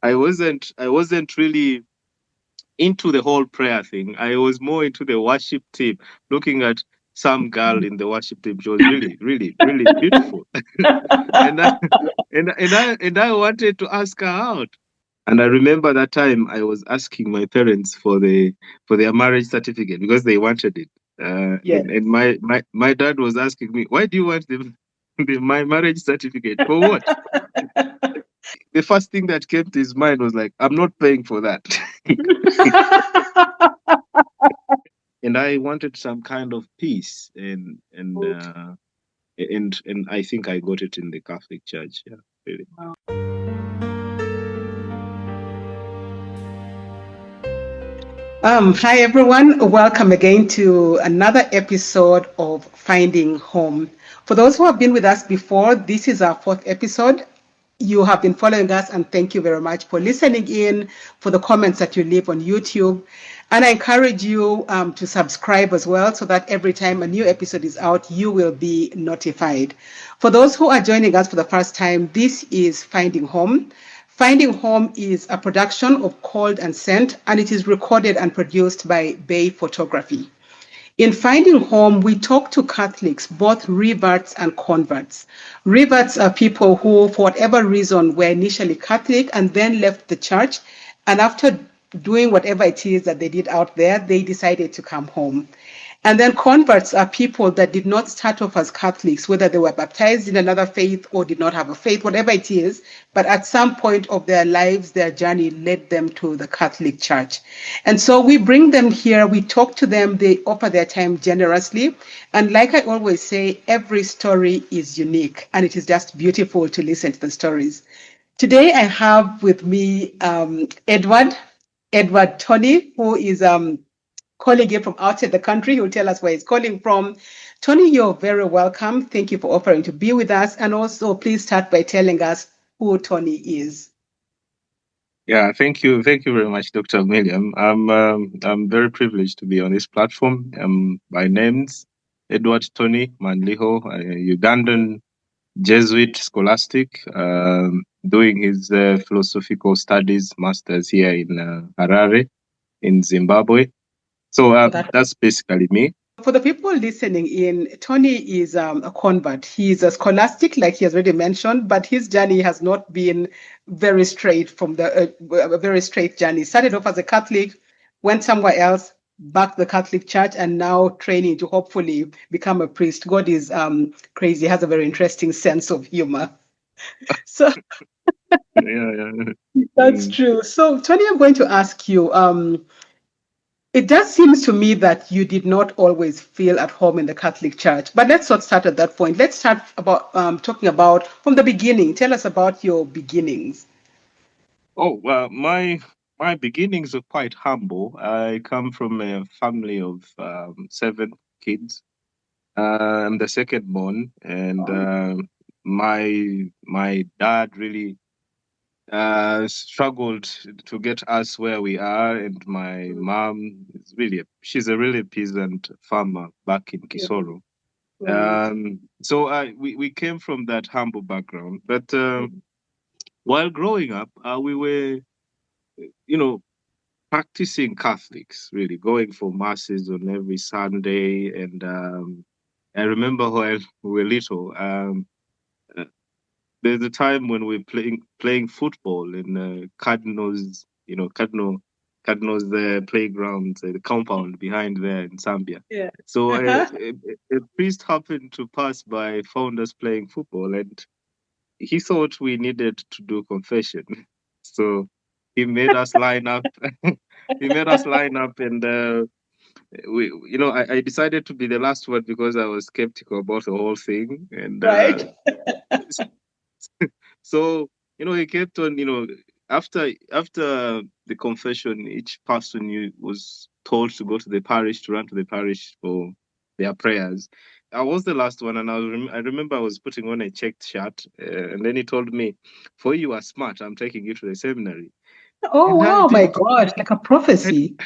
I wasn't really into the whole prayer thing. I was more into the worship team, looking at some girl in the worship team. She was really, really, really beautiful, and I, and I wanted to ask her out. And I remember that time I was asking my parents for their marriage certificate because they wanted it. Yes. And my dad was asking me, why do you want my marriage certificate for what? The first thing that came to his mind was like, I'm not paying for that. And I wanted some kind of peace, and I think I got it in the Catholic Church. Yeah, really. Hi everyone, welcome again to another episode of Finding Home. For those who have been with us before, this is our fourth episode. You have been following us, and thank you very much for listening in, for the comments that you leave on YouTube. And I encourage you to subscribe as well so that every time a new episode is out, you will be notified. For those who are joining us for the first time, this is Finding Home. Finding Home is a production of Called and Sent, and it is recorded and produced by Bay Photography. In Finding Home, we talk to Catholics, both reverts and converts. Reverts are people who, for whatever reason, were initially Catholic and then left the church, and after doing whatever it is that they did out there, they decided to come home. And then converts are people that did not start off as Catholics, whether they were baptized in another faith or did not have a faith, whatever it is, but at some point of their lives, their journey led them to the Catholic Church. And so we bring them here, we talk to them, they offer their time generously. And like I always say, every story is unique, and it is just beautiful to listen to the stories. Today I have with me Edward Tonny, who is calling in from outside the country. He'll tell us where he's calling from. Tony, you're very welcome. Thank you for offering to be with us. And also, please start by telling us who Tony is. Yeah, thank you very much, Dr. William. I'm very privileged to be on this platform. My name's Edward Tony Manliho, a Ugandan Jesuit scholastic, doing his philosophical studies masters here in Harare, in Zimbabwe. So that's basically me. For the people listening in, Tony is a convert. He's a scholastic, like he has already mentioned, but his journey has not been very straight from a very straight journey. Started off as a Catholic, went somewhere else, back to the Catholic Church, and now training to hopefully become a priest. God is crazy. He has a very interesting sense of humor. So Yeah. that's true. So, Tony, I'm going to ask you. It does seem to me that you did not always feel at home in the Catholic Church, but let's not start at that point. Let's start about talking about from the beginning. Tell us about your beginnings. Oh, well, my beginnings are quite humble. I come from a family of 7 kids. I'm the second born, and my dad really struggled to get us where we are, and my mom is she's a really peasant farmer back in Kisoro. So we came from that humble background, but while growing up, we were, you know, practicing Catholics, really going for masses on every Sunday. And I remember when we were little, uh, there's a time when we were playing football in Cardinals, Cardinals playground, the compound behind there in Zambia. Yeah. So Uh-huh. a priest happened to pass by, found us playing football, and he thought we needed to do confession. So he made us line up. He made us line up, and I decided to be the last one because I was skeptical about the whole thing. And Right. so he kept on. After the confession, each person was told to go to the parish, to run to the parish for their prayers. I was the last one, and I remember I was putting on a checked shirt, and then he told me, "For you are smart, I'm taking you to the seminary." Oh And wow, my gosh, like a I, prophecy.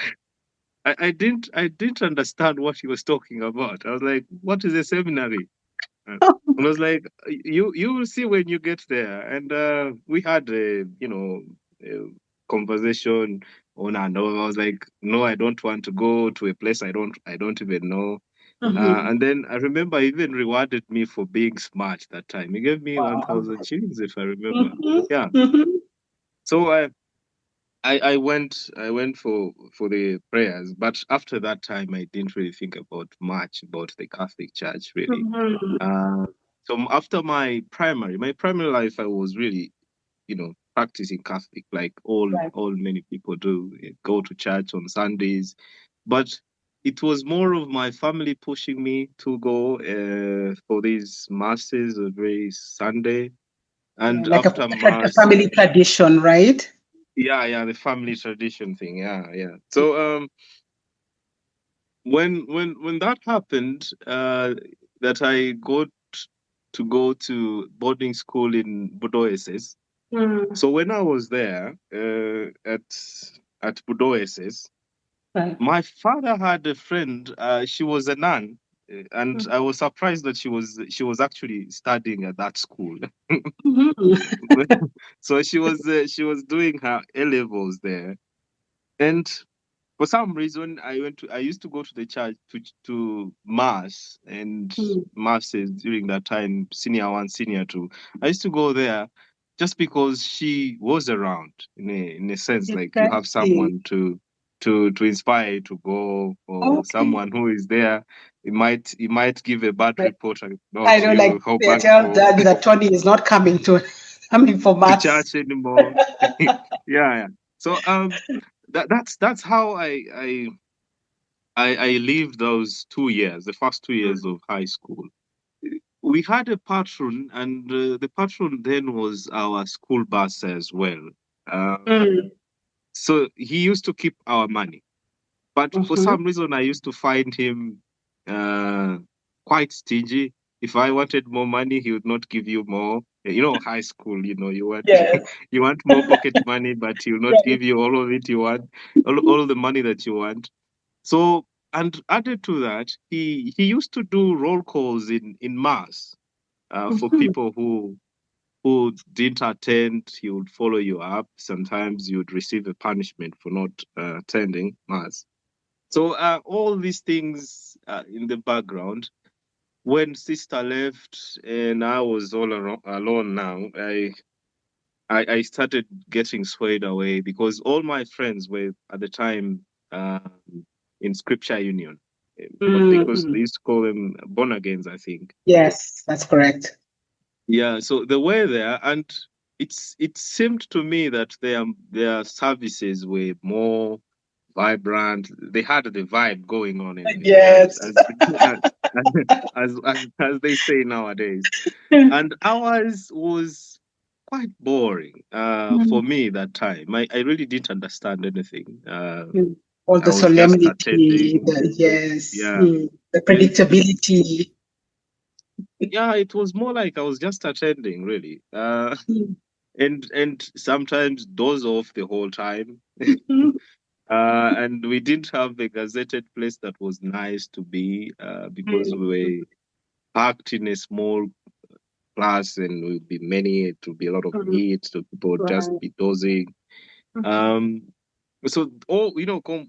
I didn't understand what he was talking about. I was like, "What is a seminary?" And I was like, "You will see when you get there." And we had conversation on and on. I was like, no, I don't want to go to a place I don't even know. Mm-hmm. And then I remember he even rewarded me for being smart that time. He gave me Wow. 1,000 shillings, if I remember. Mm-hmm. Yeah. Mm-hmm. So I went for the prayers, but after that time I didn't really think about much about the Catholic Church really. Mm-hmm. Uh, so after my primary life, I was really, practicing Catholic like Right. all many people do, go to church on Sundays, but it was more of my family pushing me to go for these masses every Sunday, Yeah, and like a, after a mass, family tradition, right? yeah, the family tradition thing, yeah. So when that happened, that I got to go to boarding school in Budoeses. Mm, So when I was there at Budoeses, right. my father had a friend. She was a nun, and I was surprised that she was actually studying at that school. Mm-hmm. So she was doing her A levels there, and for some reason I used to go to the church to mass and masses during that time, senior one, senior two. I used to go there just because she was around, in a sense, like you have Interesting. someone to inspire you to go, or Okay. someone who is there. He might give a bad Right. report I about know, like you, go they back tell home Daddy that Tony is not coming to coming for to maths. church anymore. Yeah. So that's how I lived those 2 years, the first 2 years of high school. We had a patron, and the patron then was our school bus as well. Mm, So he used to keep our money, but for mm-hmm. some reason, I used to find him uh, quite stingy. If I wanted more money, he would not give you more. High school, you want Yes. you want more pocket money, but he will not Right. give you all of it. You want all the money that you want. So, and added to that, he used to do roll calls in mass for Mm-hmm. people who didn't attend. He would follow you up. Sometimes you would receive a punishment for not attending mass. So all these things in the background. When sister left and I was all alone now, I started getting swayed away because all my friends were at the time in Scripture Union, but because Mm-hmm. they used to call them born agains, I think. Yes, that's correct. Yeah, so they were there, and it seemed to me that their services were more vibrant. They had the vibe going on in church, Yes. as they say nowadays. And ours was quite boring for me that time. I really didn't understand anything. Mm. All I the was just solemnity, attending. yes, Yeah, the and predictability. yeah, it was more like I was just attending, really. Mm. And sometimes doze off the whole time. Mhm. And we didn't have a gazetted place that was nice to be because we Mm. were packed in a small class, and we'd be many. It would be a lot of Mm. heat, so people would just Right. be dozing. Mhm. Um, so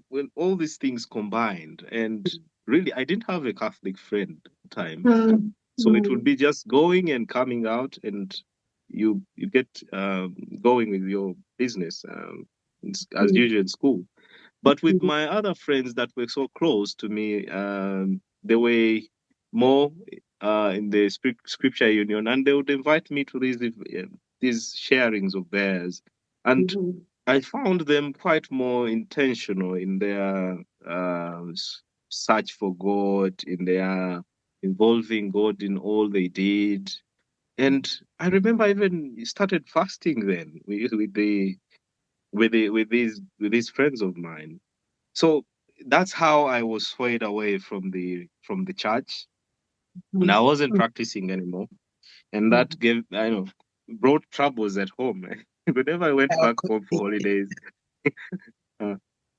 when all these things combined, and really, I didn't have a Catholic friend at the time, Mm. so it would Mm. be just going and coming out, and you get going with your business as Mm. usual in school. But with Mm. my other friends that were so close to me, they were more in the scripture union, and they would invite me to these sharings of theirs, and Mhm. I found them quite more intentional in their search for God, in their involving God in all they did. And I remember I even started fasting then with these friends of mine. So that's how I was swayed away from the church, and Mm. I wasn't Mm. practicing anymore. And that Mm. gave brought troubles at home. Whenever I went back home for Okay. holidays, uh,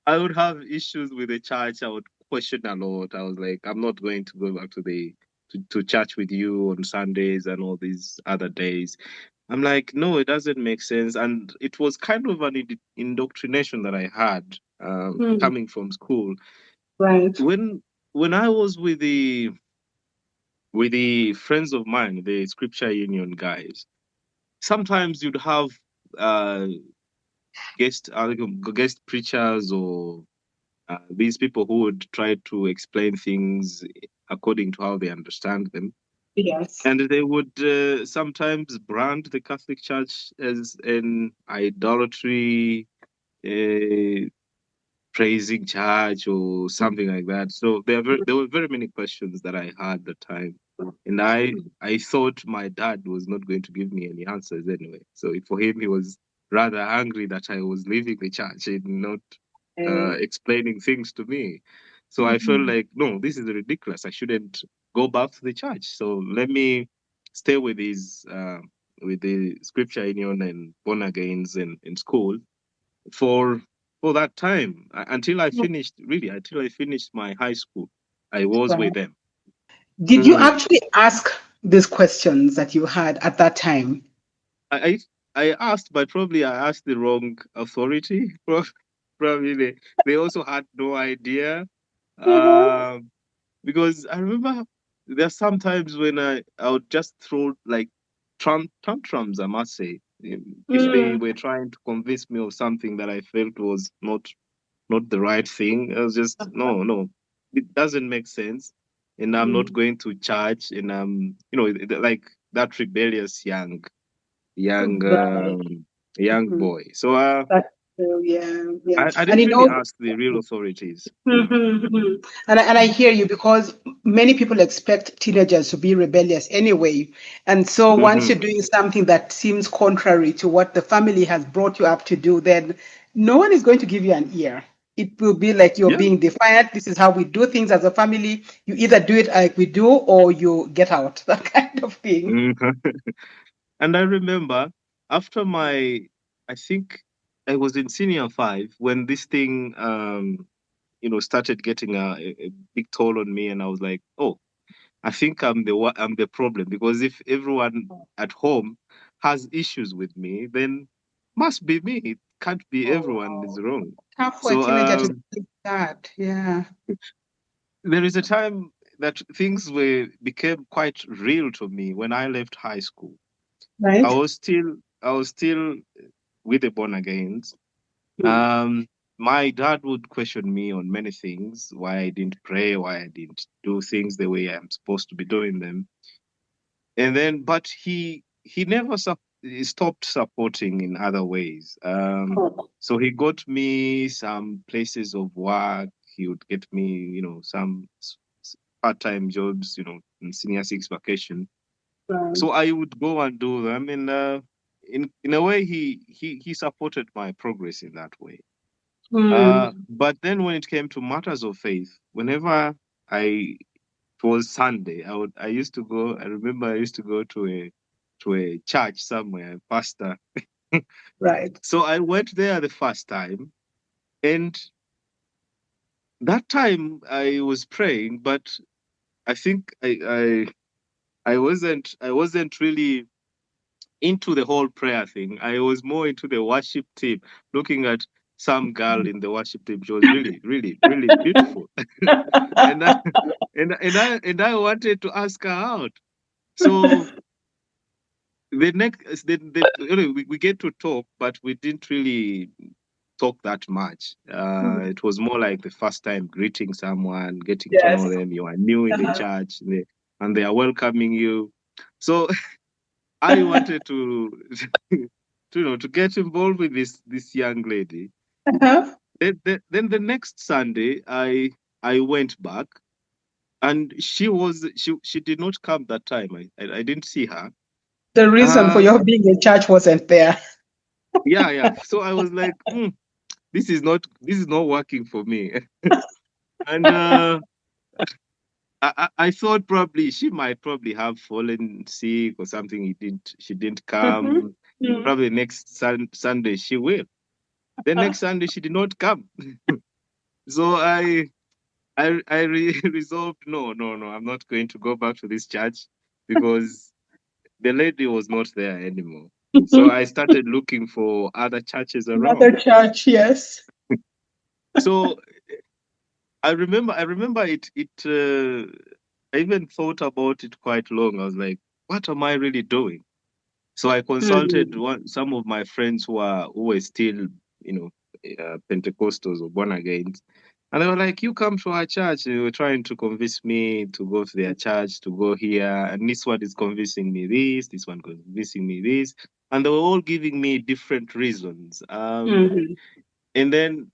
I would have issues with the church. I would question a lot. I was like, I'm not going to go back to church with you on Sundays and all these other days. I'm like, no, it doesn't make sense. And it was kind of an indoctrination that I had Mm, coming from school. right. When I was with the friends of mine, the Scripture Union guys, sometimes you'd have uh, guest preachers or these people who would try to explain things according to how they understand them. Yes. And they would sometimes brand the Catholic Church as an idolatry uh, praising church or something like that. So there were very many questions that I had at the time, and I thought my dad was not going to give me any answers anyway. So for him, he was rather angry that I was leaving the church and not explaining things to me. So I felt Mhm. like, no, this is ridiculous. I shouldn't go back to the church. So let me stay with the Scripture Union and born agains in school for that time until I finished until I finished my high school. I was Right. with them. Did you Mm. actually ask these questions that you had at that time? I, I asked, but probably I asked the wrong authority. Probably they also had no idea. Mhm. Um, because I remember there are some times when I would just throw like tantrums, I must say, if they Mm, were trying to convince me of something that I felt was not the right thing. I was just no, it doesn't make sense, and I'm not mm. going to church, and I'm like that rebellious young Right. young Mhm. boy. So That's true. Yeah. Yeah. I And didn't really ask the real authorities. Mm. And I hear you because many people expect teenagers to be rebellious anyway. And so once Hmm. you're doing something that seems contrary to what the family has brought you up to do, then no one is going to give you an ear. It will be like you're Yeah. being defiant. This is how we do things as a family. You either do it like we do or you get out, that kind of thing. Mhm. And I remember after I think I was in senior five when this thing, started getting a big toll on me, and I was like, oh, I think I'm the problem because if everyone at home has issues with me, then must be me. It can't be Oh, everyone is wow. wrong. Tough for a So teenager to think that. Yeah. there is a time that things were became quite real to me when I left high school. I Right? was still I was still with the born agains. Mm. Um, my dad would question me on many things, why I didn't pray, why I didn't do things the way I'm supposed to be doing them. And then but he never he stopped supporting in other ways. Oh, So he got me some places of work. He would get me some part-time jobs, in senior six vacation. right. So I would go and do them, and in a way he supported my progress in that way. Mm. But then when it came to matters of faith, whenever I it was Sunday. I used to go. I remember I used to go to a church somewhere, a pastor. Right. So I went there the first time, and that time I was praying, but I think I wasn't really into the whole prayer thing. I was more into the worship team, looking at some girl in the worship team. She was really, really, really beautiful, and I, and I wanted to ask her out. So the next we get to talk, but we didn't really talk that much. It was more like the first time greeting someone, getting to know Yes. them. You are new in the Uh-huh. church, and they are welcoming you. So I wanted to to get involved with this young lady. Uh-huh. Then the next Sunday I went back, and she did not come that time. I didn't see her. The reason for uh your being in church wasn't there. yeah. So I was like, this is not working for me. And I thought probably she might probably have fallen sick or something. She didn't Mhm. come. Mm. Probably next Sunday she will. The next Sunday she did not come. So resolved, no, I'm not going to go back to this church because the lady was not there anymore. So I started looking for other churches Another around. church, yes. So I remember I even thought about it quite long. I was like, what am I really doing? So I consulted Mm, some of my friends who were still, you know, Pentecostals or born again, and they were like, "You come to our church." They were trying to convince me to go to their church, to go here, and this one is convincing me this one convincing me this, and they were all giving me different reasons. mhm. And then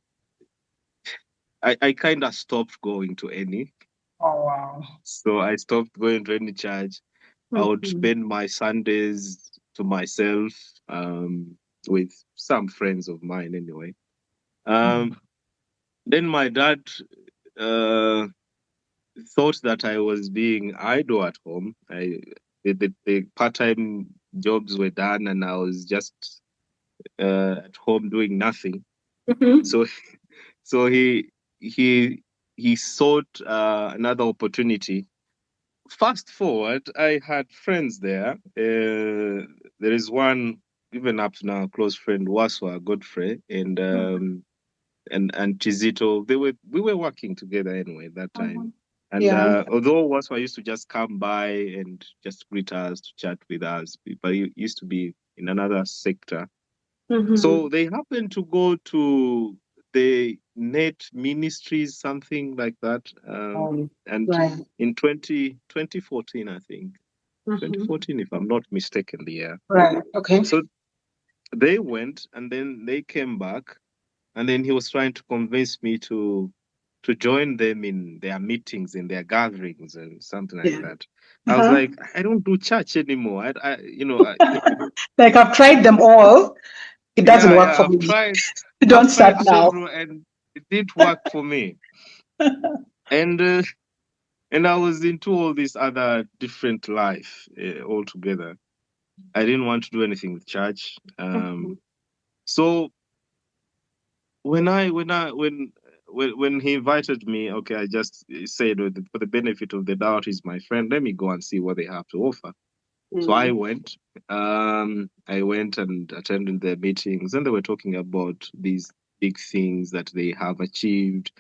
I kind of stopped going to any. Oh, wow. So I stopped going to any church. I would Mhm, spend my Sundays to myself, with some friends of mine anyway. mhm, Um, then my dad uh, thought that I was being idle at home. The part-time jobs were done, and I was just at home doing nothing. mhm. So so he he sought another opportunity. Fast forward, I had friends there. There is one, even up to now, a close friend, Waswa Godfrey, and Chizito. We were working together anyway that time. Mhm. And Yeah. although Waswa used to just come by and just greet us, to chat with us, but he used to be in another sector. Mhm. So they happened to go to the Net Ministries, something like that. And Right. in 2014, I think, Mhm. 2014, if I'm not mistaken, the year. Right. Okay. So they went and then they came back, and then he was trying to convince me to join them in their meetings, in their gatherings, and something like Yeah. that. I was Uh-huh. like, I don't do church anymore. Like I've tried them all. It doesn't work Yeah, for me. I've Don't start tried now. several, and it didn't work for me. And and I was into all this other different life altogether. I didn't want to do anything with church. Mhm. So when he invited me, okay, I just said, for the benefit of the doubt, he's my friend. Let me go and see what they have to offer. So I Mm. went. I went and attended their meetings, and they were talking about these big things that they have achieved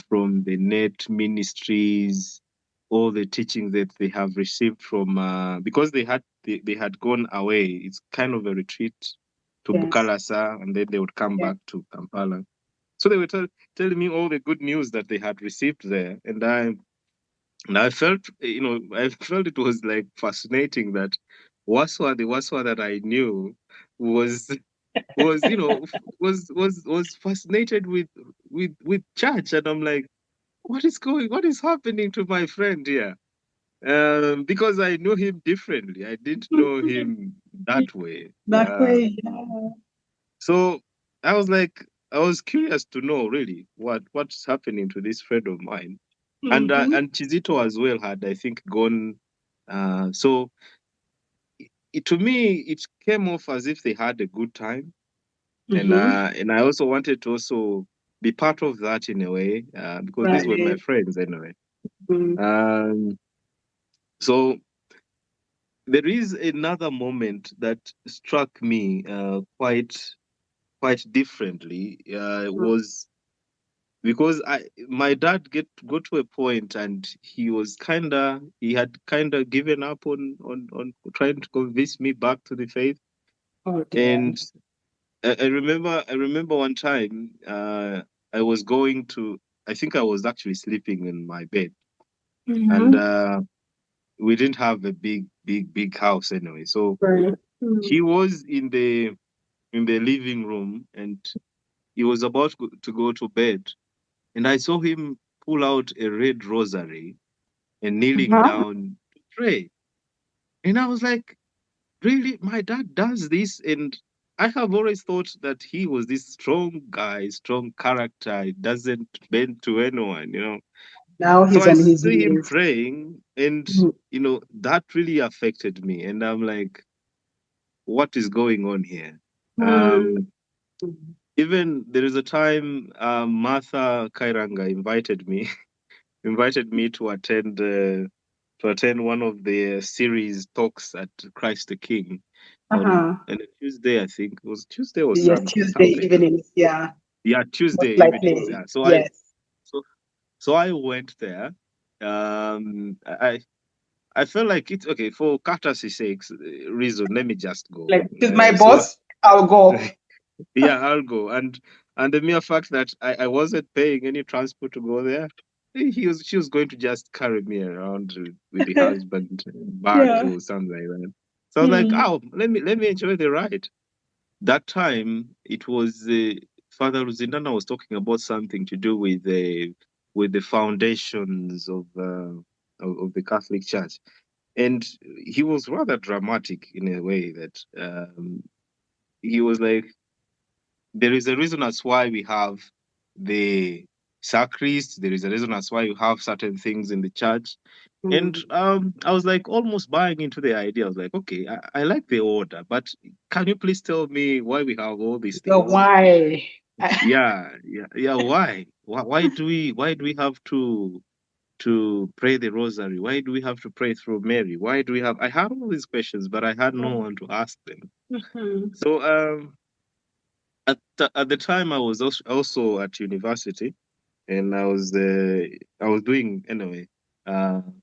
from the net ministries, all the teaching that they have received from because they had gone away. It's kind of a retreat to Yes. Bugala, and then they would come Yeah. back to Kampala. So they were telling me all the good news that they had received there, and I felt, I felt it was like fascinating that the Waswa that I knew was was fascinated with church, and I'm like, what is happening to my friend here? Because I knew him differently. I didn't know him that way. That way. Yeah. So I was like, I was curious to know really what's happening to this friend of mine, Mm-hmm. and Chizito as well had, I think, gone. So to me, it came off as if they had a good time, Mm-hmm. and I also wanted to also be part of that in a way, because these were my Right. friends anyway. Mm-hmm. Um, so there is another moment that struck me quite differently. Was because my dad got to a point, and he had kinda given up on trying to convince me back to the faith. Oh dear. And I remember one time, I was going to I think I was actually sleeping in my bed, and Mm-hmm. we didn't have a big house anyway. So Right. Mm. he was in the living room, and he was about to go to bed, and I saw him pull out a red rosary and kneeling Uh-huh. down to pray. And I was like, really? My dad does this? And I have always thought that he was this strong guy, strong character. He doesn't bend to anyone. Now So he's I on his see him knees. praying, and, Mm. that really affected me. And I'm like, what is going on here? Mm. Um, Even there is a time, Martha Kairanga invited me, invited me to attend one of the series talks at Christ the King. on a Tuesday, I think it was Tuesday or Yes, Tuesday something. evenings. Yeah, Yeah, most Tuesday evenings. likely. Yeah. Yes. So so I went there. I felt like it's okay for courtesy sakes reason. Let me just go. Like, this is my So boss. I'll go. yeah, I'll go. And the mere fact that I wasn't paying any transport to go there, she was going to just carry me around with the husband bag Yeah. or something like that. So I was like, Mm. oh, let me enjoy the ride. That time it was Father Ruzindana was talking about something to do with the foundations of the Catholic Church, and he was rather dramatic in a way that he was like, there is a reason as why we have the sacrist. There is a reason as why you have certain things in the church. And Mm. I was like almost buying into the idea. I was like, okay, I like the order, but can you please tell me why we have all these So things? why? Yeah. Why? Why do we have to pray the rosary? Why do we have to pray through Mary? Why do we have? I had all these questions, but I had no one to ask them. Mhm. So at the time I was also at university, and I was doing anyway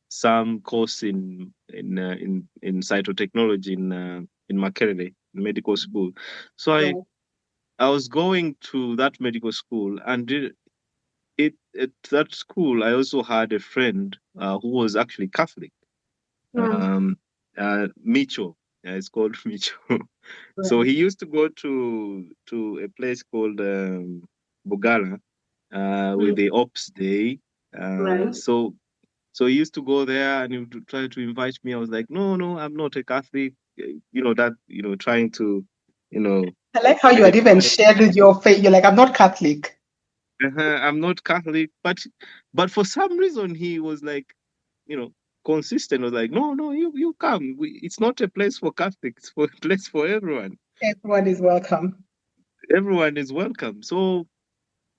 some course in cytotechnology in Makerere medical school. So Right. I was going to that medical school, and it at that school I also had a friend who was actually Catholic. Mm. Um, Micho, yeah, it's called Micho. So Right. he used to go to a place called Bugala with Mm. the Ops Day. Right. So he used to go there and he would try to invite me. I was like, no, no, I'm not a Catholic. Trying to, you know, I like how you had even edify. shared with your faith. You're like, I'm not Catholic. I'm not Catholic, but for some reason he was like, you know, consistent. Was like, no, no, you come. It's not a place for Catholics. It's for a place for everyone. Everyone is welcome. Everyone is welcome. So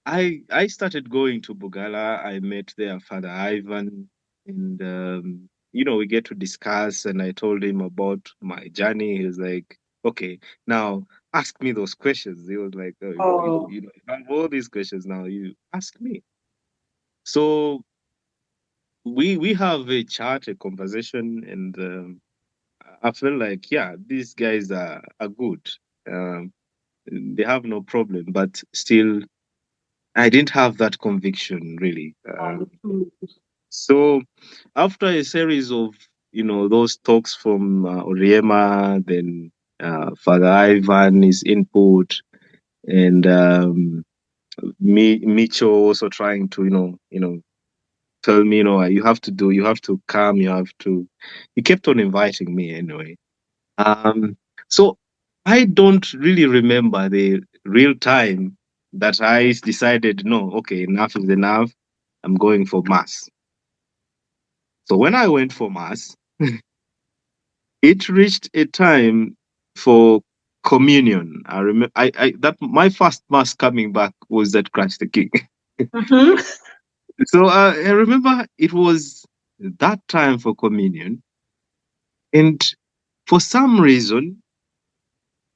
I started going to Bugala. I met there Father Ivan, and we get to discuss. And I told him about my journey. He was like, "Okay, now ask me those questions." He was like, Oh, you have all these questions now. You ask me." So we have a chat, a conversation, and I feel like, yeah, these guys are good. Um, they have no problem, but still I didn't have that conviction really. mm. So after a series of those talks from Oriema, then Father Ivan, his input, and Micho also trying to tell me, you have to come, you have to. He kept on inviting me anyway. Um, so I don't really remember the real time that I decided, no, okay, enough is enough. I'm going for mass. So when I went for mass, it reached a time for communion. I remember I that my first mass coming back was at Christ the King. Mhm. So I remember it was that time for communion, and for some reason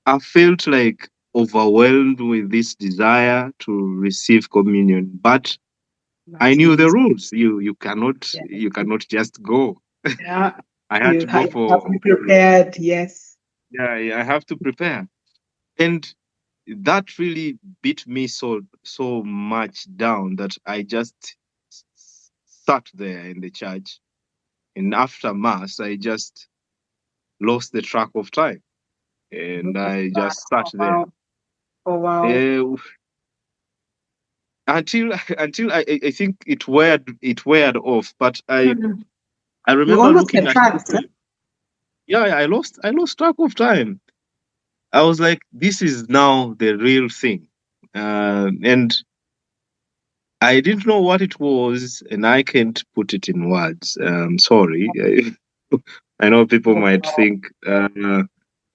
I felt like overwhelmed with this desire to receive communion, but I That's knew the nice. rules. Yeah. You cannot just go. Yeah. I had You to go have to be prepared. Yes. yeah, I have to prepare. And that really beat me so much down that I just sat there in the church. And after mass, I just lost the track of time, and Look at I that. just sat Oh, there wow. Oh, wow. uh, until I think it weared off. But Mhm. I You're remember almost looking at entranced. Huh? people. Yeah, I lost track of time. I was like, this is now the real thing, and I didn't know what it was, and I can't put it in words. Sorry. I know people Oh, might wow. think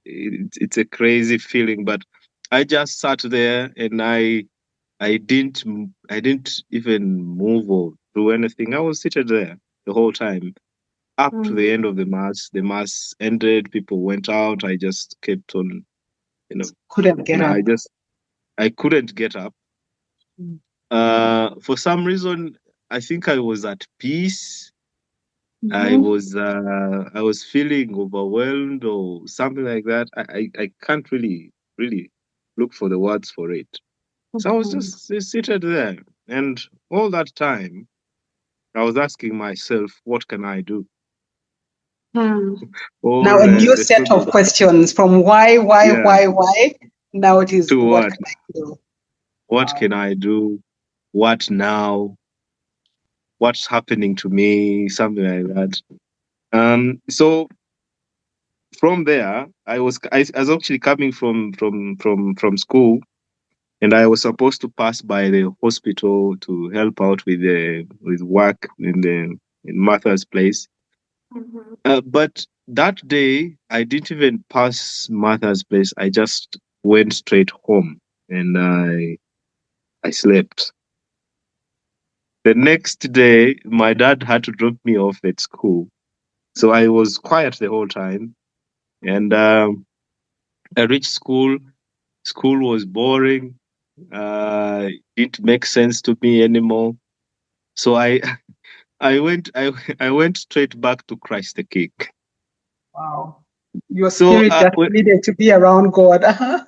it's a crazy feeling, but I just sat there and I didn't even move or do anything. I was seated there the whole time, up to the Mm. end of the mass. The mass ended, people went out. I just kept on, you know, Couldn't get up. I couldn't get up. Mm. For some reason, I think I was at peace. Mhm. I was feeling overwhelmed or something like that. I can't really look for the words for it. So I was Mhm. just seated there, and all that time I was asking myself, what can I do? Hmm. Now Or a new the set of student, questions from why, yeah, why. Now it is to what what? can I do? What Wow. can I do? What now? What's happening to me? Something like that. So from there, I was actually coming from school, and I was supposed to pass by the hospital to help out with the with work in Martha's place. Mhm. But that day, I didn't even pass Martha's place. I just went straight home, and I slept. The next day, my dad had to drop me off at school, so I was quiet the whole time. And I reached school. School was boring. Didn't make sense to me anymore. So I went straight back to Christ the King. Wow. Your So spirit just needed to be around God. Uh-huh.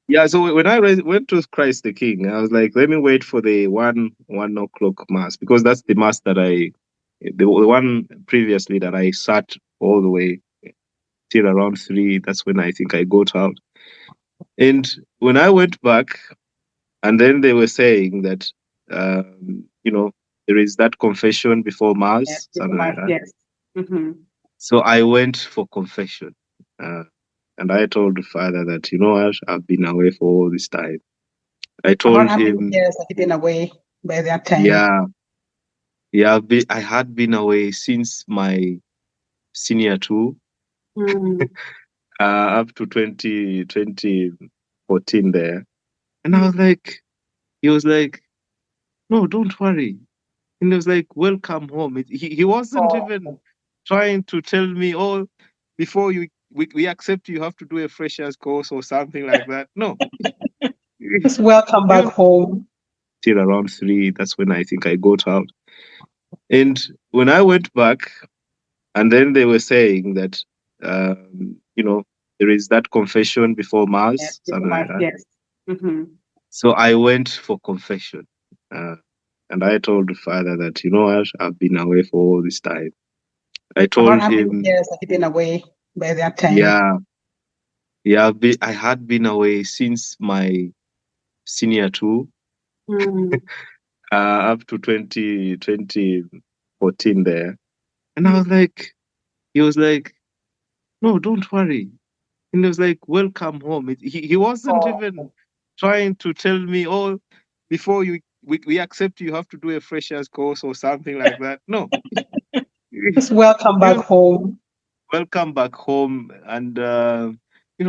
yeah, so when went to Christ the King, I was like, let me wait for the 1 o'clock mass, because that's the mass that the one previously that I sat all the way till around 3. That's when I think I got out. And when I went back, and then they were saying that, there is that confession before Yes, mass, before something like my that. yes. Mm-hmm. So I went for confession. Uh, and I told the father that, you know what, I've been away for all this time. I About told how many him, years have you been away by that time? yeah, I had been away since my senior two, Mm. up to 2014 there. And I Mm. was like, he was like, no, don't worry. And he was like, welcome home. He wasn't Oh, even trying to tell me, oh, before we accept you, you have to do a freshers course or something like that. No. just welcome He back was home. till around 3. That's when I think I got out. And when I went back, and then they were saying that, there is that confession before Yes, mass, before something my like that. yes. Mm-hmm. So I went for confession. Uh, and I told the father that, you know what, I've been away for all this time. I About told how many him, years have you been away by that time? yeah, I had been away since my senior two, Mm. up to 2014 there. And I Mm. was like, he was like, no, don't worry. And he was like, welcome home. He wasn't Oh, even trying to tell me, oh, before we accept you, you have to do a freshers course or something like that. No. just welcome He back was home. welcome back home, and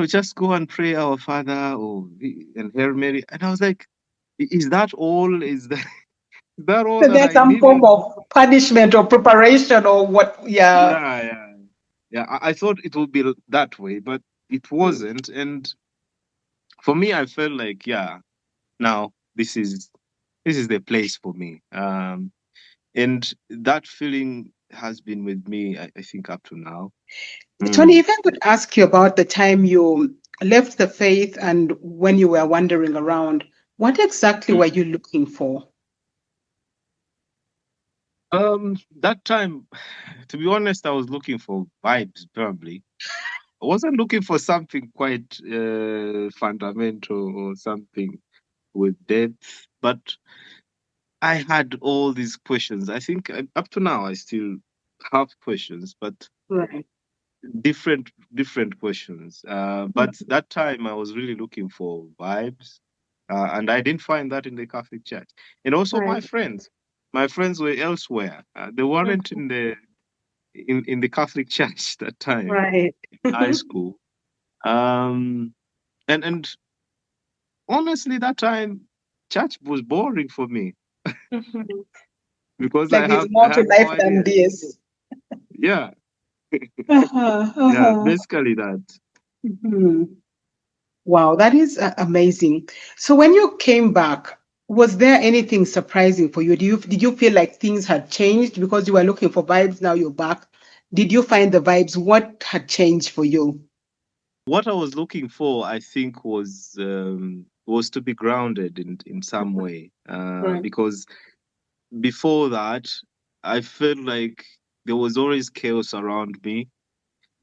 just go and pray our Father and Hail Mary. And I was like, is that all? Is that all So that there's I some needed? form of punishment or preparation or what? Yeah. Yeah, yeah. Yeah, I thought it would be that way, but it Mm. wasn't. And for me, I felt like, yeah, now this is the place for me. And that feeling has been with me, I think, up to now. Tony, Mm. if I could ask you about the time you left the faith and when you were wandering around, what exactly Mm. were you looking for? That time, to be honest, I was looking for vibes, probably. I wasn't looking for something quite fundamental or something with depth, but I had all these questions. I think up to now, I still have questions, but Right. different questions. But that time, I was really looking for vibes, and I didn't find that in the Catholic Church. And also, Right. my friends were elsewhere. They weren't Mhm. in the Catholic Church that time, Right. high school. Um, and honestly, that time, church was boring for me Mhm. because Like there's I more to had no life than idea. this. Yeah, Uh-huh, yeah, uh-huh. basically that. Mhm. Wow, that is amazing. So when you came back, was there anything surprising for you? Did you feel like things had changed because you were looking for vibes, now you're back? Did you find the vibes? What had changed for you? What I was looking for, I think, was to be grounded in some way. Right. Because before that, I felt like there was always chaos around me,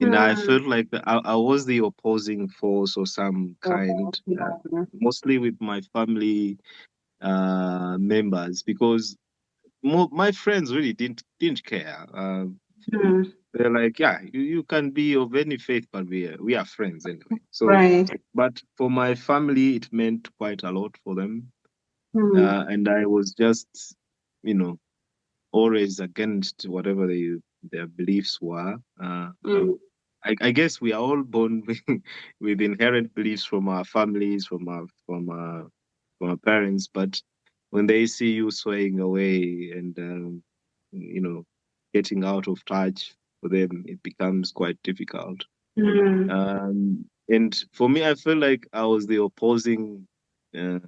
and I Hmm. felt like I was the opposing force or some Oh, kind, yeah. mostly with my family members, because my friends really didn't care. Hmm. They're like, yeah, you can be of any faith, but we are friends anyway. So, Right. but for my family, it meant quite a lot for them, Hmm. and I was just, you know, always against whatever their beliefs were. Hmm. I guess we are all born with inherent beliefs from our families, from our parents, but when they see you swaying away and you know getting out of touch, for them it becomes quite difficult. Hmm. And for me, I feel like I was the opposing uh,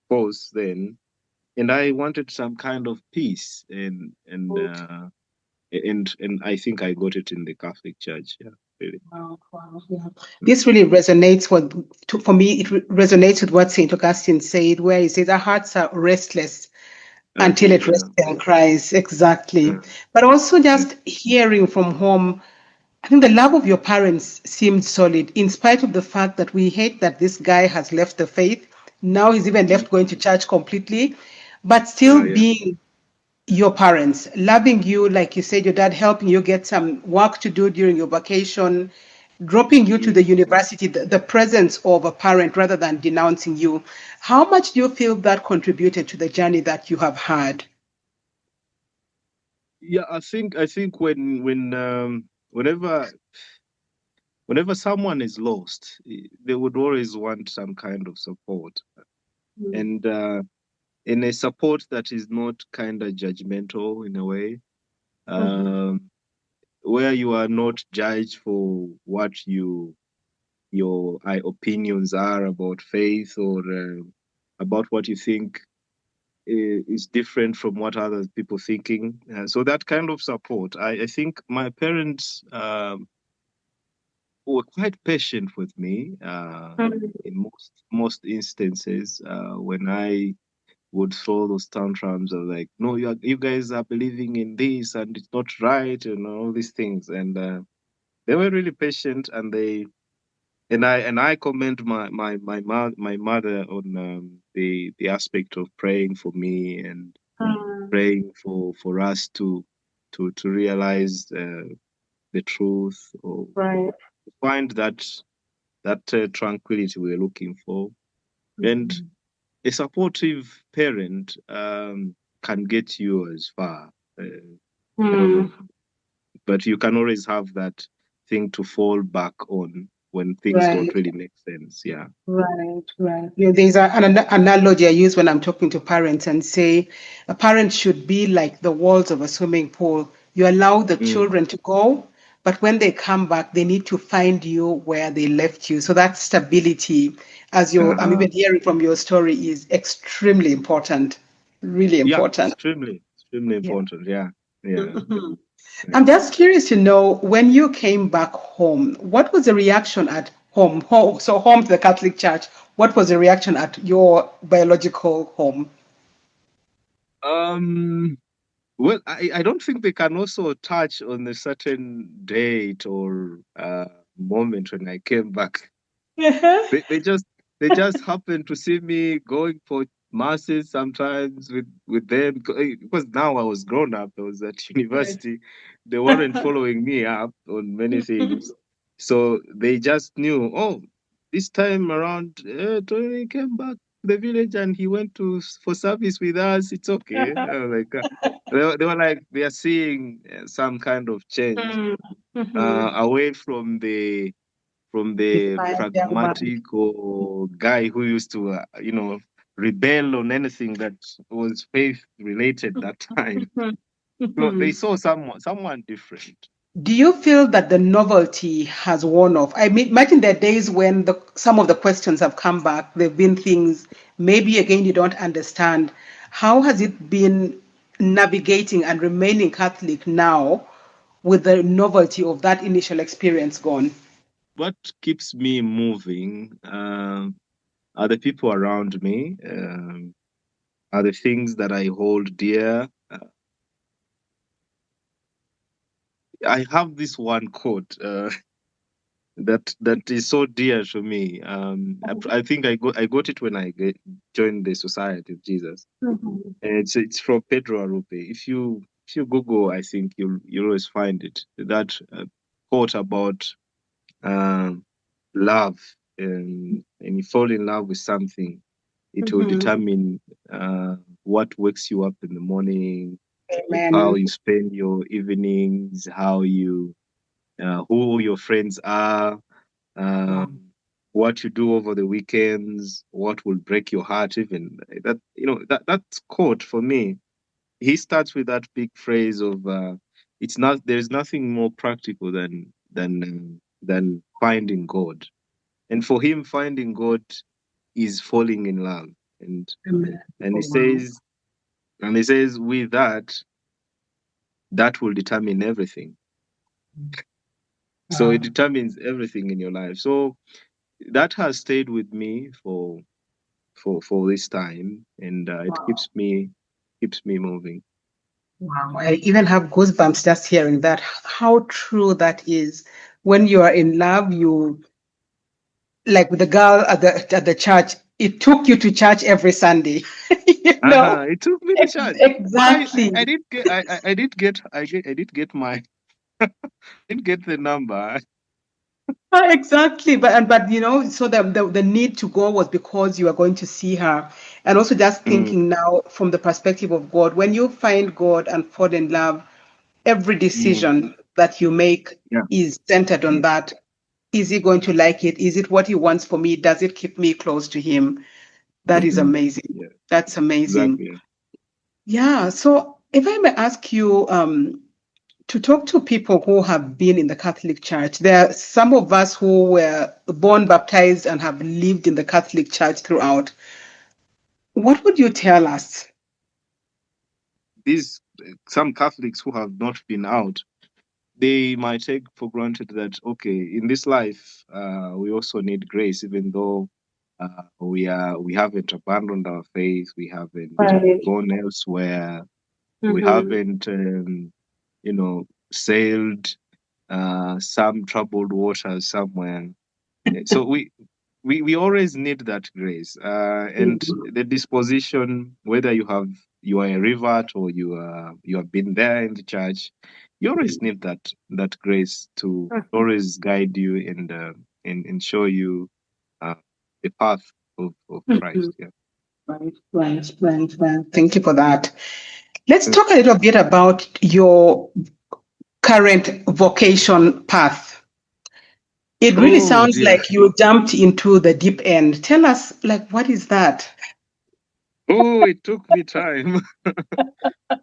force then, and I wanted some kind of peace, and I think I got it in the Catholic Church. Yeah, really. Wow, wow, yeah. This really resonates for me, it resonates with what St. Augustine said, where he says, our hearts are restless until Agreed. it Yeah. rests in Christ. Exactly. Yeah. But also Yeah. just hearing from home, I think the love of your parents seemed solid, in spite of the fact that we hate that this guy has left the faith. Now he's even Mm. left going to church completely, but still Yeah. Yeah. being your parents, loving you, like you said, your dad helping you get some work to do during your vacation, dropping you to the Mm. university, the presence of a parent rather than denouncing you. How much do you feel that contributed to the journey that you have had? Yeah. I think whenever someone is lost, they would always want some kind of support, Mm. and in a support that is not kind of judgmental in a way, Mhm. um, where you are not judged for what your opinions are about faith, or about what you think is different from what other people thinking. So that kind of support, I think my parents were quite patient with me in most instances. When I would throw those tantrums of like, no, you guys are believing in this and it's not right, and all these things, and they were really patient, and I commend my mother on the aspect of praying for me and Mm. praying for us to realize the truth, or Right. find that tranquility we're looking for. And Mhm. a supportive parent can get you as far. I don't know, Mm. but you can always have that thing to fall back on when things don't Right. really make sense. Yeah. Right, right. There's an analogy I use when I'm talking to parents and say a parent should be like the walls of a swimming pool. You allow the Mm. children to go, but when they come back, they need to find you where they left you. So that stability, I'm Uh-huh. even hearing from your story, is extremely important. Really Yeah, important. extremely Yeah. important. Yeah, yeah, Mhm. yeah. I'm just curious to know when you came back home, what was the reaction at home? So home to the Catholic Church. What was the reaction at your biological home? Um, well, I don't think they can also touch on a certain date or moment when I came back. Uh-huh. They just happened to see me going for masses sometimes with them, because now I was grown up. I was at Right. university. They weren't following me up on many things, so they just knew. Oh, this time around, Tony came back to the village and he went for service with us. It's okay. I was like, they were like they are seeing some kind of change Mhm. away from the Defiant young man. pragmatic or guy who used to, rebel on anything that was faith related that time. So they Mhm. saw someone different. Do you feel that the novelty has worn off? I mean, imagine there are days when some of the questions have come back. There've been things maybe again you don't understand. How has it been navigating and remaining Catholic now with the novelty of that initial experience gone? What keeps me moving are the people around me, are the things that I hold dear. I have this one quote that is so dear to me. I think I got it when joined the Society of Jesus. Mhm. It's from Pedro Arupe. If you Google, I think you'll always find it. That quote about um, love, and you fall in love with something, it will Mhm. determine what wakes you up in the morning, how Amen. you spend your evenings, who your friends are, Wow. um, what you do over the weekends, what will break your heart. Even that, that quote for me. He starts with that big phrase of it's not there's nothing more practical than finding God, and for him finding God is falling in love, and Amen. and Oh, he wow. says and he says with that will determine everything. So it Wow. determines everything in your life. So that has stayed with me for this time, and it Wow. keeps me moving. Wow. I even have goosebumps just hearing that. How true that is. When you are in love, you like with the girl at the church, it took you to church every Sunday. you know? It took me to church, but I Exactly. did get I did get my didn't get the number. Exactly. But so the need to go was because you are going to see her. And also just Mm, thinking now from the perspective of God, when you find God and fall in love, every mm, decision that you make yeah. is centered on that. Is he going to like it? Is it what he wants for me? Does it keep me close to him? That is Hmm. amazing. Yeah, That's amazing. exactly. Yeah. So if I may ask you to talk to people who have been in the Catholic Church, there are some of us who were born baptized and have lived in the Catholic Church throughout. What would you tell us? These some Catholics who have not been out, they might take for granted that okay, in this life, we also need grace, even though we haven't abandoned our faith, we haven't Right. gone elsewhere, we Mm-hmm. haven't sailed some troubled waters somewhere. So we always need that grace, and the disposition, whether you are a revert or you have been there in the church, you always need that grace to always guide you and show you uh, the path of Christ. Yeah. Right, right, right, right. Thank you for that. Let's Mm. talk a little bit about your current vocation path. It really Oh sounds dear. like you jumped into the deep end. Tell us, like, what is that? Oh, it took me time.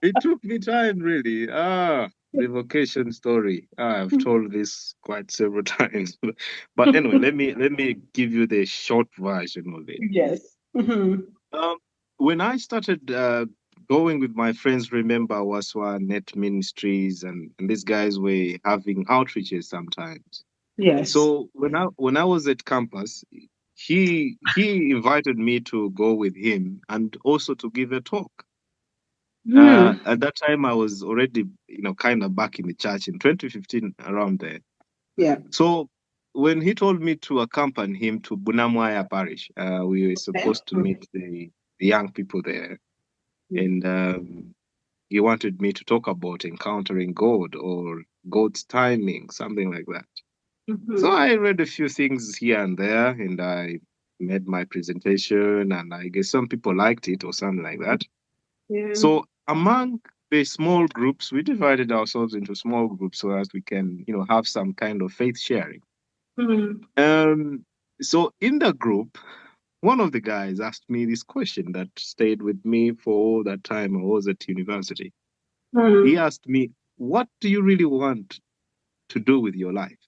It took me time, really. The vocation story. I've told this quite several times, but anyway, let me give you the short version of it. Yes. Mhm. Um, when I started going with my friends, remember Waswa Net Ministries, and these guys were having outreaches sometimes. Yes. So when I was at campus, he invited me to go with him and also to give a talk. Hmm. At that time, I was already, kind of back in the church in 2015, around there. Yeah. So when he told me to accompany him to Bunamwaya Parish, we were Okay. supposed to meet the young people there, and he wanted me to talk about encountering God or God's timing, something like that. So Mhm. I read a few things here and there, and I made my presentation, and I guess some people liked it or something like that. Yeah. So among the small groups, we divided ourselves into small groups so as we can, have some kind of faith sharing. Mhm. Um, so in the group, one of the guys asked me this question that stayed with me for all that time I was at university. He Mm. asked me, "What do you really want to do with your life?"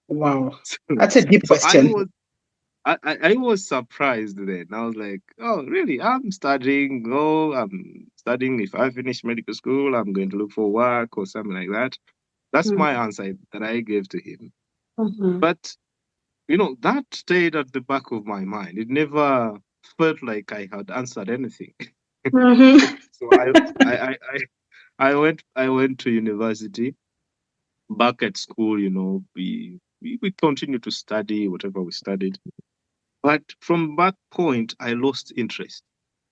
Wow. So, That's a deep so question. I was surprised then. I was like, "Oh, really? I'm studying. Oh, I'm studying. If I finish medical school, I'm going to look for work or something like that." That's Mm. my answer that I gave to him. Mhm. But that stayed at the back of my mind. It never felt like I had answered anything. Mhm. So I, I, I, I went to university. Back at school, we continued to study whatever we studied. But from that point, I lost interest.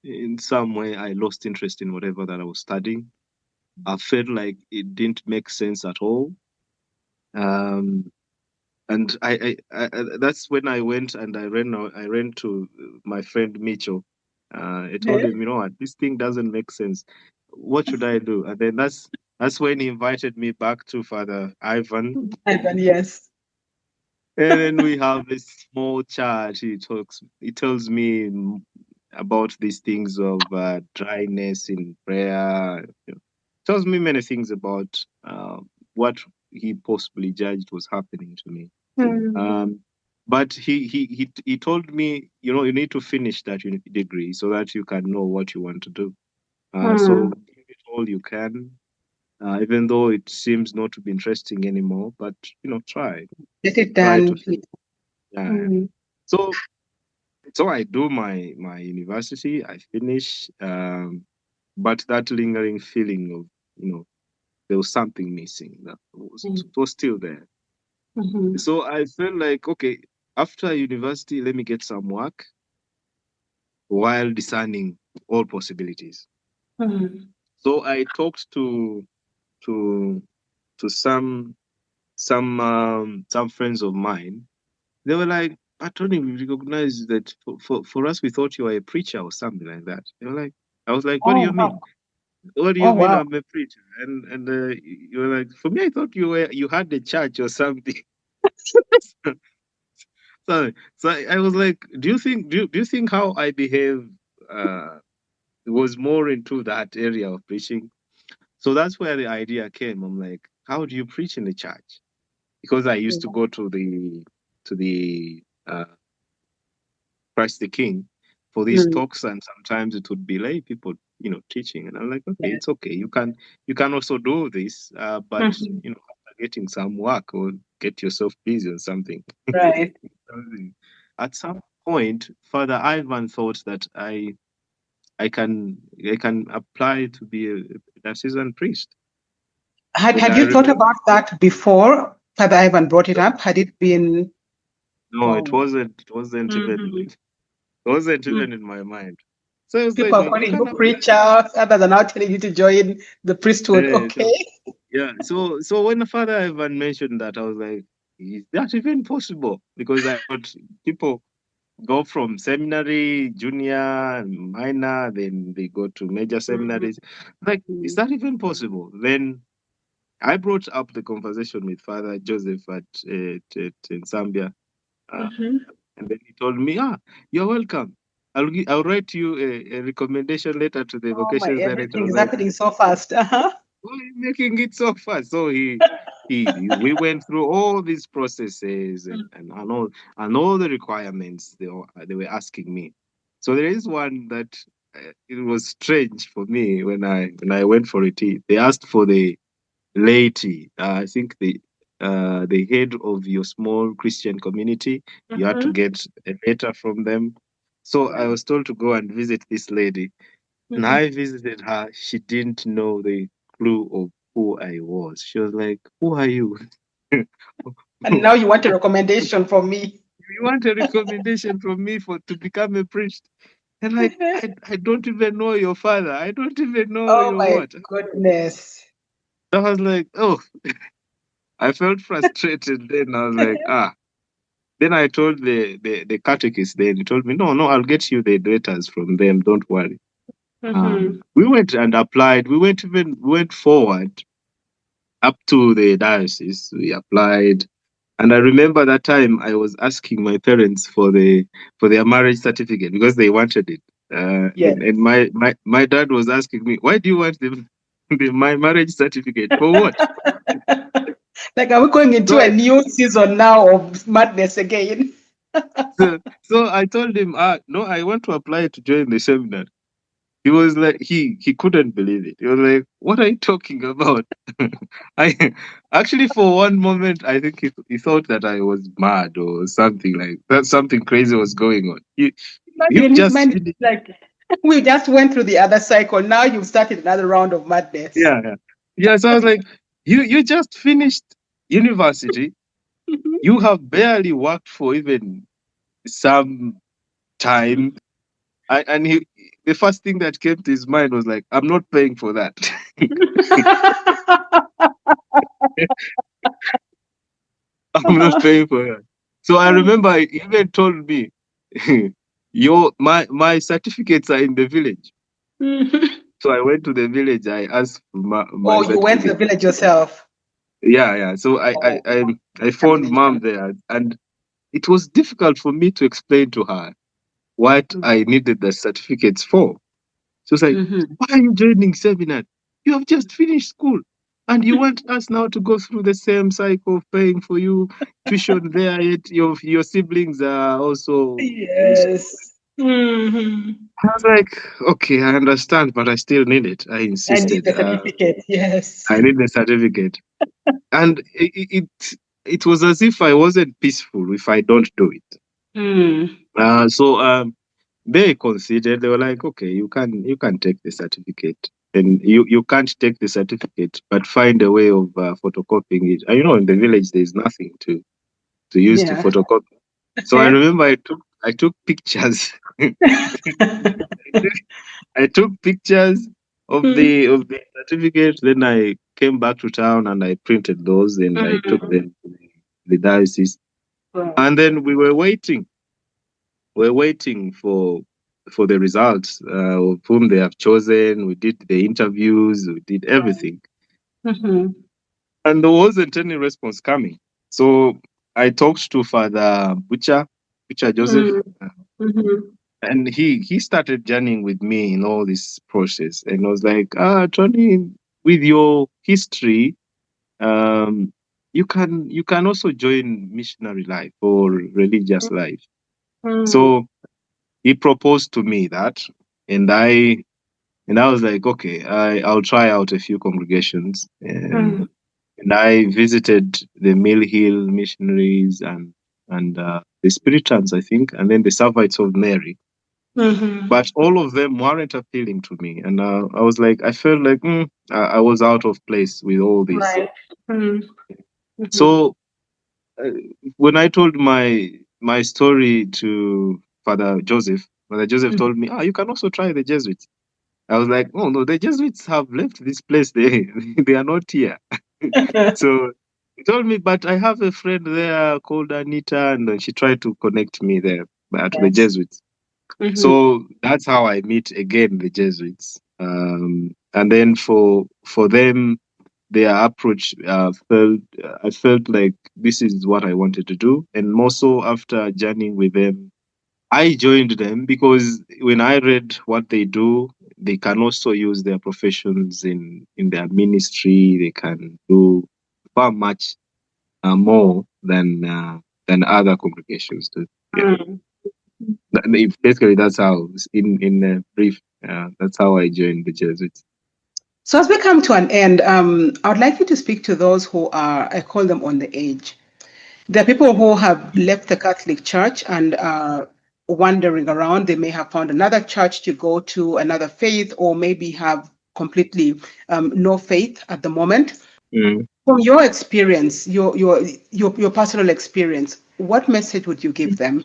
In some way, I lost interest in whatever that I was studying. I felt like it didn't make sense at all. Um, and that's when I went and I ran to my friend Mitchell. I told him, what, this thing doesn't make sense. What should I do? And then that's when he invited me back to Father Ivan. And then yes. And then we have this small chat. He tells me about these things of dryness in prayer. Tells me many things about what he possibly judged was happening to me. Mm. Um, but he told me, you need to finish that degree so that you can know what you want to do. So Mm. give it all you can, even though it seems not to be interesting anymore. But try, Get it try to done. finish. Yeah. Mm. So so I do my university. I finish, but that lingering feeling of there was something missing that was still there. Mhm. So I felt like, okay, after university, let me get some work while discerning all possibilities. Mhm. So I talked to to some friends of mine. They were like, "But Tony, we recognize that for us, we thought you were a preacher or something like that." They were like, I was like, "What do Oh you mean? wow. What do you Oh mean wow. I'm a preacher?" And you were like, "For me, I thought you had a church or something." so so I was like, "Do you think how I behave uh, was more into that area of preaching?" So that's where the idea came. I'm like, "How do you preach in the church?" Because I used to go to the Christ the King for these Mm. talks, and sometimes it would be lay people, teaching. And I'm like, okay, Yes. it's okay. You can also do this, but Mhm. after getting some work or get yourself busy or something. Right. At some point, Father Ivan thought that I can apply to be a seasoned priest. Had Because had I you thought remember, about that before Father Ivan brought it up? Had it been no, it oh wasn't. It wasn't even. mhm. It wasn't Mm. even in my mind. So I was like, People no, are you calling can you apply. preacher, others are now telling you to join the priesthood. So Okay. yeah, so when the Father Ivan mentioned that, I was like, is that even possible? Because I thought people go from seminary, junior, minor, then they go to major Mhm. seminaries. Like, is Mhm. that even possible? Then I brought up the conversation with Father Joseph in Zambia, uh, Mhm. and then he told me, you're welcome. I'll write you a recommendation letter to the Oh my, vocations director. I everything was is like, happening so fast. Uh-huh. why are you making it so fast? So we went through all these processes and all the requirements they were asking me. So there is one that it was strange for me when I went for it. They asked for the laity. I think the head of your small Christian community. You had to Mhm. get a letter from them. So I Right. was told to go and visit this lady, and Mhm. I visited her. She didn't know the clue of who I was. She was like, "Who are you?" And now you want a recommendation from me. You want a recommendation from me for to become a priest? And like, I don't even know your father. I don't even know Oh your my what. goodness. I was like, oh, I felt frustrated. Then I was like, ah. Then I told the catechist. Then he told me, no, no, I'll get you the letters from them. Don't worry. Mhm. We went and applied. We went forward up to the diocese. We applied, and I remember that time I was asking my parents for their marriage certificate because they wanted it. Yes. And my dad was asking me, why do you want them? my marriage certificate for what? Like, are we going into So a new season now of madness again? so I told him, no, I want to apply to join the seminar. He was like, he couldn't believe it. He was like, "What are you talking about?" I actually, for one moment, I think he thought that I was mad or something like that. Something crazy was going on. In You've his just mind, it's finished. like, we just went through the other cycle. Now you've started another round of madness. Yeah, yeah, yeah. So I was like, you just finished university. You have barely worked for even some time, and the first thing that came to his mind was like, "I'm not paying for that." I'm not paying for that. So I remember he even told me, my certificates are in the village. So I went to the village. I asked for my Or you went to the certificate. village yourself. Yeah, yeah. So Oh, I can phoned mom imagine. there, and it was difficult for me to explain to her what I needed the certificates for. She was like, Mm-hmm. "Why are you joining seminar? You have just finished school, and you want us now to go through the same cycle of paying for you tuition there. Yet your siblings are also in school." Yes. Hmm. I was like, "Okay, I understand, but I still need it." I I need insisted. the certificate. Yes. I need the certificate, and it was as if I wasn't peaceful if I don't do it. Mm. So they considered. They were like, "Okay, you can take the certificate, and you can't take the certificate, but find a way of photocopying it." And in the village there's nothing to use to Yeah. photocopy. So I remember I took pictures. I took pictures of Mm. the certificate. Then I came back to town and I printed those and I took them to the diocese. Right. And then we were waiting. We're waiting for the results of whom they have chosen. We did the interviews. We did everything, Mm-hmm. and there wasn't any response coming. So I talked to Father Butcher Joseph, Mm-hmm. and he started journeying with me in all this process, and was like, Tony, with your history, um, you can also join missionary life or religious life. Mm-hmm. So he proposed to me that, and I was like, okay, I'll try out a few congregations, and I visited the Mill Hill missionaries and the Spiritans, I think, and then the Servites of Mary. Mm-hmm. But all of them weren't appealing to me, and I was like, I felt like I was out of place with all this. Right. Mm-hmm. So uh, when I told my story to Father Joseph told me, you can also try the Jesuits. I was like, oh no, the Jesuits have left this place. They are not here. So he told me, but I have a friend there called Anita, and then she tried to connect me there to the Yes. Jesuits. Mm-hmm. So that's how I meet again the Jesuits. And then for them, their approach I felt like this is what I wanted to do, and more so after journeying with them I joined them because when I read what they do, they can also use their professions in their ministry. They can do far much more than other congregations do. Yeah, basically that's how, in brief, that's how I joined the Jesuits. So as we come to an end, I would like you to speak to those who are, I call them on the edge. There are people who have left the Catholic Church and are wandering around. They may have found another church to go to, another faith, or maybe have completely no faith at the moment. Mm. From your experience, your personal experience, what message would you give them?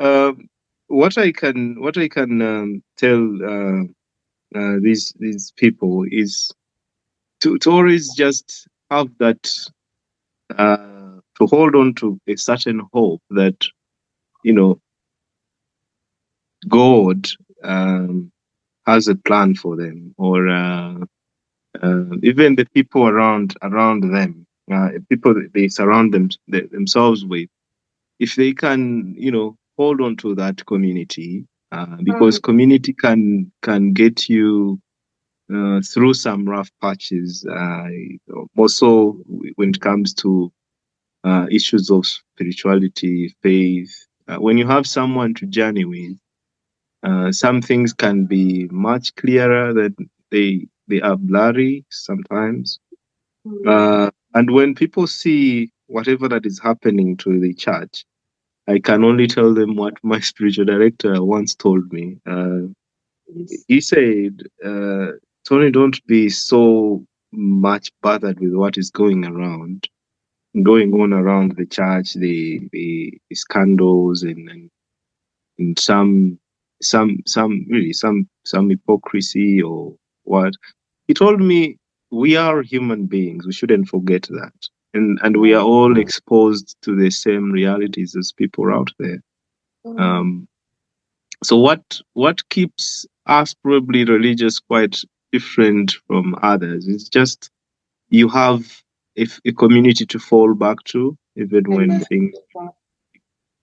Um, what I can tell these people is to always just have that to hold on to a certain hope that you know God has a plan for them, or even the people around them, people that they surround themselves with. If they can, hold on to that community, because community can get you. through some rough patches. Also, when it comes to issues of spirituality, faith, when you have someone to journey with, some things can be much clearer than they are blurry sometimes. And when people see whatever that is happening to the church, I can only tell them what my spiritual director once told me. He said, Tony, don't be so much bothered with what is going on around the church, the scandals and some hypocrisy or what. He told me we are human beings. We shouldn't forget that. And we are all exposed to the same realities as people out there. Um, so what keeps us probably religious quite different from others is just you have a community to fall back to even when Amen. things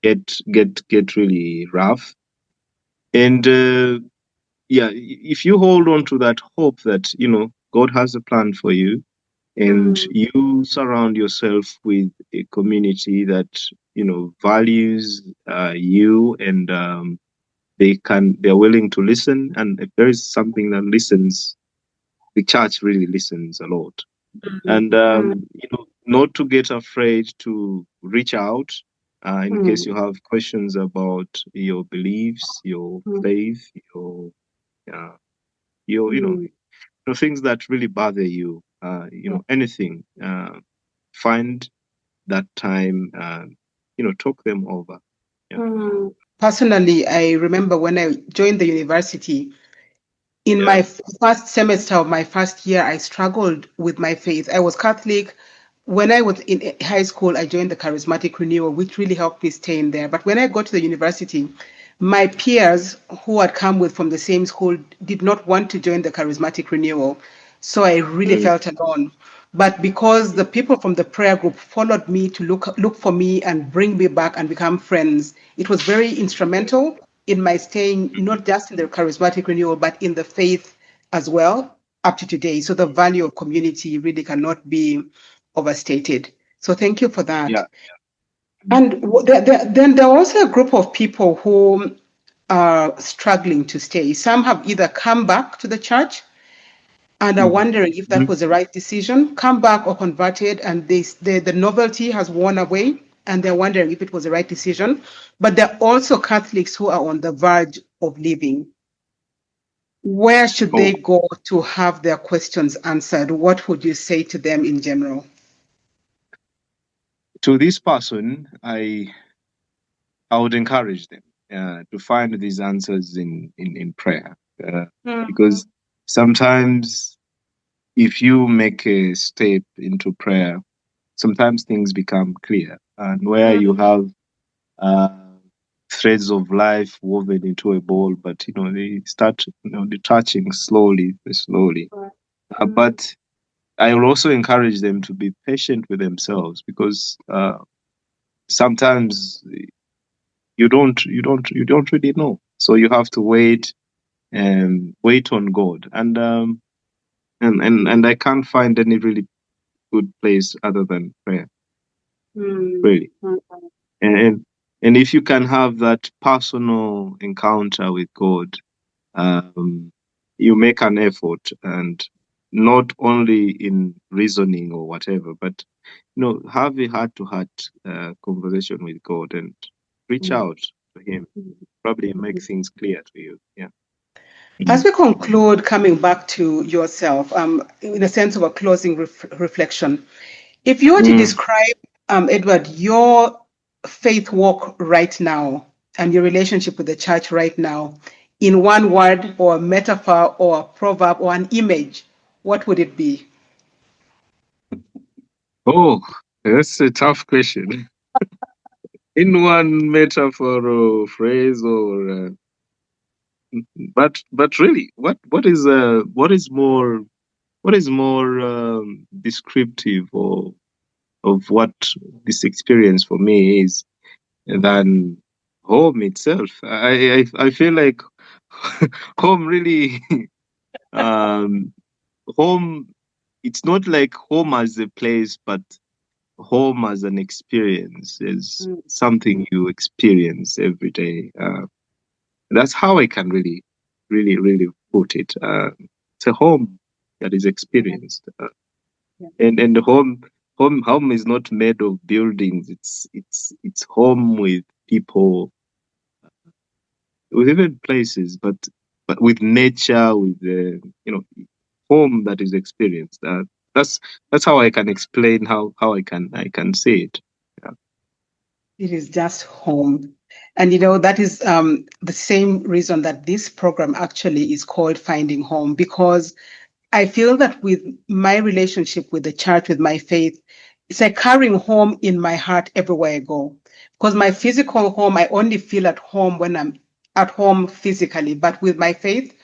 get really rough. And yeah, if you hold on to that hope that God has a plan for you, and you surround yourself with a community that values you, and they're willing to listen, and if there is something that listens, the church really listens a lot. And not to get afraid to reach out in case you have questions about your beliefs, your faith, uh, your things that really bother you, anything. Find that time, talk them over. Yeah. Personally, I remember when I joined the university, in Yeah. my first semester of my first year, I struggled with my faith. I was Catholic. When I was in high school, I joined the Charismatic Renewal, which really helped me stay in there. But when I got to the university, my peers who had come with from the same school did not want to join the Charismatic Renewal. So I really Mm. felt alone. But because the people from the prayer group followed me to look for me and bring me back and become friends, it was very instrumental in my staying not just in the charismatic renewal, but in the faith as well up to today. So the value of community really cannot be overstated. So thank you for that. Yeah. And then there are also a group of people who are struggling to stay. Some have either come back to the church and are Mhm. wondering if that Mhm. was the right decision, come back or converted, and the novelty has worn away, and they're wondering if it was the right decision. But there are also Catholics who are on the verge of leaving. Where should they Oh, go to have their questions answered? What would you say to them in general? to this person, I would encourage them to find these answers in prayer, because sometimes if you make a step into prayer, sometimes things become clear, and where you have uh, threads of life woven into a ball, but they start detaching slowly. But I will also encourage them to be patient with themselves, because sometimes you don't really know, so you have to wait and wait on God, and I can't find any really good place other than prayer, really. And if you can have that personal encounter with God, um, you make an effort, and not only in reasoning or whatever, but have a heart-to-heart conversation with God and reach out to Him. Probably make things clear to you. Yeah. As Mm. we conclude, coming back to yourself, in a sense of a closing reflection, if you were to Mm. describe, Edward, your faith walk right now and your relationship with the church right now in one word or a metaphor or a proverb or an image, what would it be? Oh, that's a tough question. In one metaphor or phrase, or but really, what is more descriptive of what this experience for me is than home itself. I feel like home really Um, home, it's not like home as a place, but home as an experience is Mm, something you experience every day. That's how I can really put it. It's a home that is yeah, experienced, yeah. and the home is not made of buildings. It's home with people, with even places, but with nature, with the home that is experienced. That's that's how I can explain how I can say it. Yeah. It is just home. And that is the same reason that this program actually is called Finding Home, because I feel that with my relationship with the church, with my faith, it's like carrying home in my heart everywhere I go. Because my physical home, I only feel at home when I'm at home physically. But with my faith,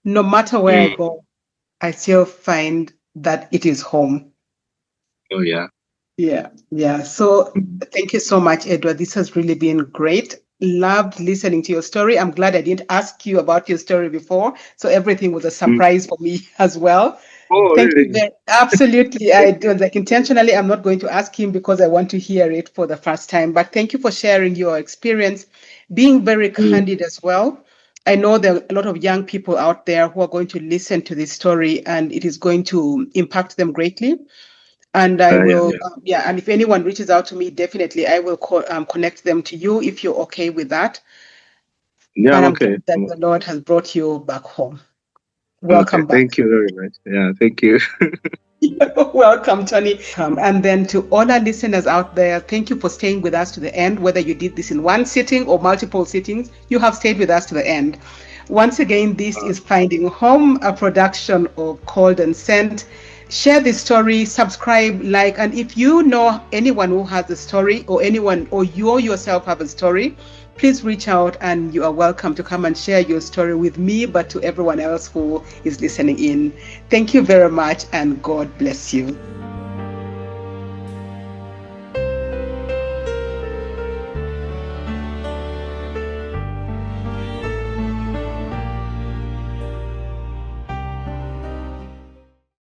no matter where I Mm. go, I still find that it is home. Oh yeah. Yeah, yeah. So Mm. thank you so much, Edward. This has really been great. Loved listening to your story. I'm glad I didn't ask you about your story before. So everything was a Mm. surprise for me as well. Oh Thank you really? very absolutely. I do like intentionally. I'm not going to ask him because I want to hear it for the first time. But thank you for sharing your experience, being very Mm. candid as well. I know there are a lot of young people out there who are going to listen to this story and it is going to impact them greatly. And I Yeah, will, yeah. yeah. And if anyone reaches out to me, definitely I will connect them to you if you're okay with that. Yeah, And I'm I'm okay. glad that the Lord has brought you back home. Okay. Welcome back. Thank you very much. Yeah, thank you. Welcome, Tony. And then to all our listeners out there, thank you for staying with us to the end. Whether you did this in one sitting or multiple sittings, you have stayed with us to the end. Once again, this is Finding Home, a production of Called and Sent. Share this story, subscribe, like, and if you know anyone who has a story or anyone or you yourself have a story, please reach out and you are welcome to come and share your story with me, but to everyone else who is listening in. Thank you very much and God bless you.